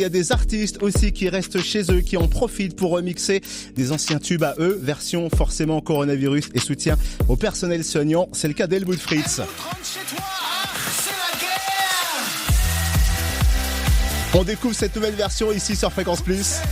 Il y a des artistes aussi qui restent chez eux, qui en profitent pour remixer des anciens tubes à eux, version forcément coronavirus et soutien au personnel soignant. C'est le cas d'Helmut Fritz. On découvre cette nouvelle version ici sur Fréquence Plus.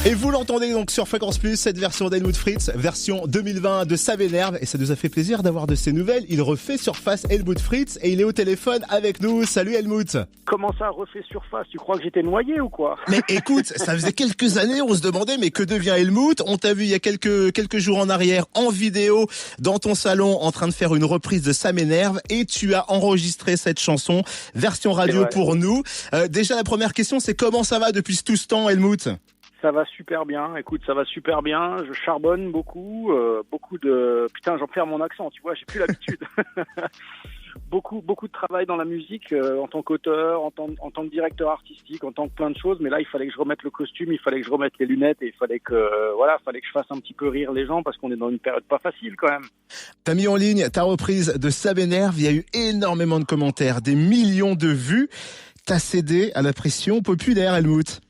Et vous l'entendez donc sur Fréquence Plus, cette version d'Helmut Fritz, version 2020 de Ça m'énerve. Et ça nous a fait plaisir d'avoir de ces nouvelles. Il refait surface Helmut Fritz et il est au téléphone avec nous. Salut Helmut. Comment ça, refait surface? Tu crois que j'étais noyé ou quoi? Mais écoute, ça faisait quelques années, on se demandait, mais que devient Helmut? On t'a vu il y a quelques jours en arrière, en vidéo, dans ton salon, en train de faire une reprise de Ça m'énerve. Et tu as enregistré cette chanson, version radio pour nous. Déjà, la première question, c'est comment ça va depuis tout ce temps, Helmut? Ça va super bien, écoute, ça va super bien, je charbonne beaucoup de... Putain, j'en perds mon accent, tu vois, j'ai plus l'habitude. beaucoup de travail dans la musique, en tant qu'auteur, en tant que directeur artistique, en tant que plein de choses, mais là, il fallait que je remette le costume, il fallait que je remette les lunettes, et il fallait que je fasse un petit peu rire les gens, parce qu'on est dans une période pas facile, quand même. T'as mis en ligne ta reprise de Ça m'énerve, il y a eu énormément de commentaires, des millions de vues. T'as cédé à la pression populaire, Helmut.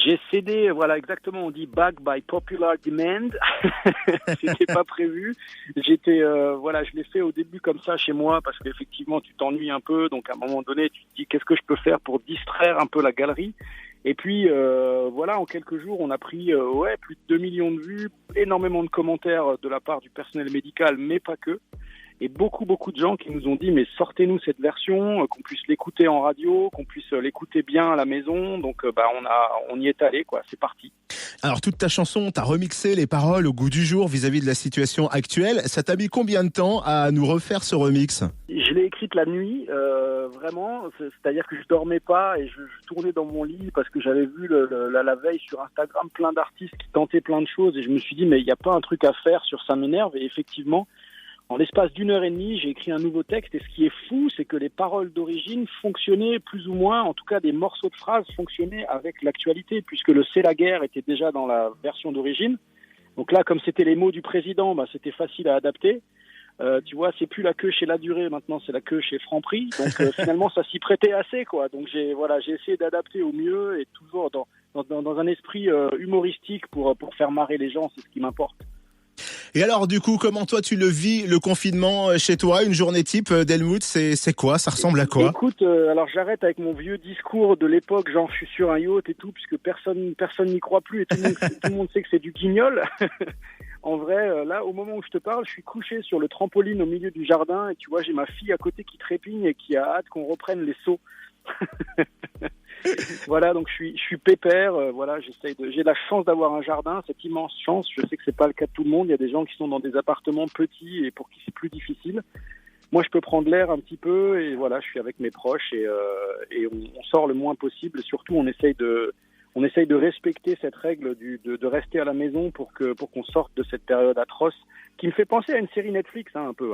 J'ai cédé, voilà, exactement, on dit back by popular demand. C'était pas prévu. Je l'ai fait au début comme ça chez moi parce qu'effectivement tu t'ennuies un peu, donc à un moment donné tu te dis qu'est-ce que je peux faire pour distraire un peu la galerie. Et puis en quelques jours on a pris plus de 2 millions de vues, énormément de commentaires de la part du personnel médical, mais pas que. Et beaucoup de gens qui nous ont dit mais sortez-nous cette version, qu'on puisse l'écouter en radio, qu'on puisse l'écouter bien à la maison. Donc on y est allé quoi, c'est parti. Alors toute ta chanson, t'as remixé les paroles au goût du jour vis-à-vis de la situation actuelle. Ça t'a mis combien de temps à nous refaire ce remix? Je l'ai écrite la nuit, vraiment. C'est-à-dire que je dormais pas et je tournais dans mon lit parce que j'avais vu la veille sur Instagram plein d'artistes qui tentaient plein de choses et je me suis dit mais il n'y a pas un truc à faire sur Ça m'énerve. Et effectivement, en l'espace d'1h30, j'ai écrit un nouveau texte et ce qui est fou, c'est que les paroles d'origine fonctionnaient plus ou moins, en tout cas des morceaux de phrases fonctionnaient avec l'actualité puisque le C'est la guerre était déjà dans la version d'origine. Donc là, comme c'était les mots du président, c'était facile à adapter. Tu vois, c'est plus la queue chez La Durée, maintenant c'est la queue chez Franprix. Donc finalement, ça s'y prêtait assez, quoi. Donc j'ai essayé d'adapter au mieux et toujours dans un esprit humoristique pour faire marrer les gens, c'est ce qui m'importe. Et alors, du coup, comment toi tu le vis, le confinement chez toi, une journée type d'Helmut, c'est quoi? Ça ressemble à quoi? Écoute, alors j'arrête avec mon vieux discours de l'époque, genre je suis sur un yacht et tout, puisque personne n'y croit plus et tout le monde sait que c'est du guignol. En vrai, là, au moment où je te parle, je suis couché sur le trampoline au milieu du jardin et tu vois, j'ai ma fille à côté qui trépigne et qui a hâte qu'on reprenne les sauts. Voilà, donc je suis pépère, j'ai la chance d'avoir un jardin, cette immense chance. Je sais que c'est pas le cas de tout le monde, il y a des gens qui sont dans des appartements petits et pour qui c'est plus difficile. Moi, je peux prendre l'air un petit peu et voilà, je suis avec mes proches et on sort le moins possible. Et surtout, on essaye de respecter cette règle de rester à la maison pour qu'on sorte de cette période atroce qui me fait penser à une série Netflix, un peu.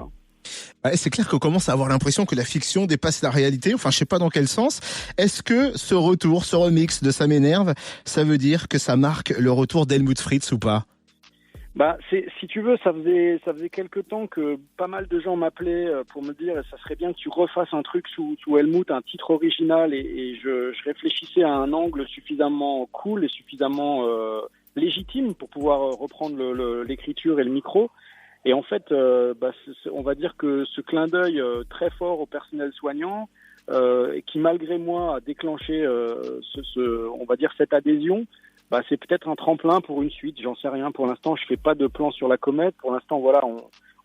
Ouais, c'est clair qu'on commence à avoir l'impression que la fiction dépasse la réalité. Enfin, je sais pas dans quel sens. Est-ce que ce remix de Ça m'énerve, ça veut dire que ça marque le retour d'Helmut Fritz ou pas? Si tu veux, ça faisait quelque temps que pas mal de gens m'appelaient pour me dire ça serait bien que tu refasses un truc sous Helmut, un titre original et je réfléchissais à un angle suffisamment cool et suffisamment légitime pour pouvoir reprendre l'écriture et le micro. Et en fait, on va dire que ce clin d'œil très fort au personnel soignant, qui malgré moi a déclenché on va dire cette adhésion, c'est peut-être un tremplin pour une suite. J'en sais rien pour l'instant. Je fais pas de plan sur la comète. Pour l'instant, voilà,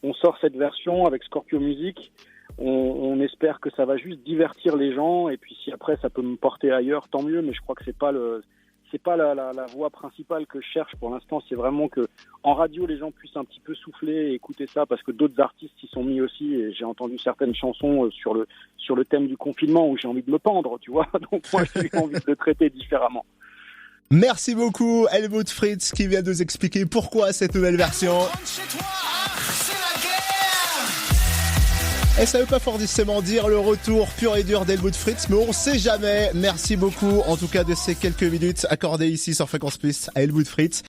on sort cette version avec Scorpio Music. On espère que ça va juste divertir les gens. Et puis si après ça peut me porter ailleurs, tant mieux. Mais je crois que c'est pas la voie principale que je cherche pour l'instant. C'est vraiment que en radio les gens puissent un petit peu souffler et écouter ça parce que d'autres artistes s'y sont mis aussi et j'ai entendu certaines chansons sur le thème du confinement où j'ai envie de me pendre, tu vois. Donc moi j'ai envie de le traiter différemment. Merci beaucoup Helmut Fritz qui vient de nous expliquer pourquoi cette nouvelle version. Et ça veut pas forcément dire le retour pur et dur d'Helmut Fritz, mais on sait jamais. Merci beaucoup en tout cas de ces quelques minutes accordées ici sur Fréquence Plus à Helmut Fritz.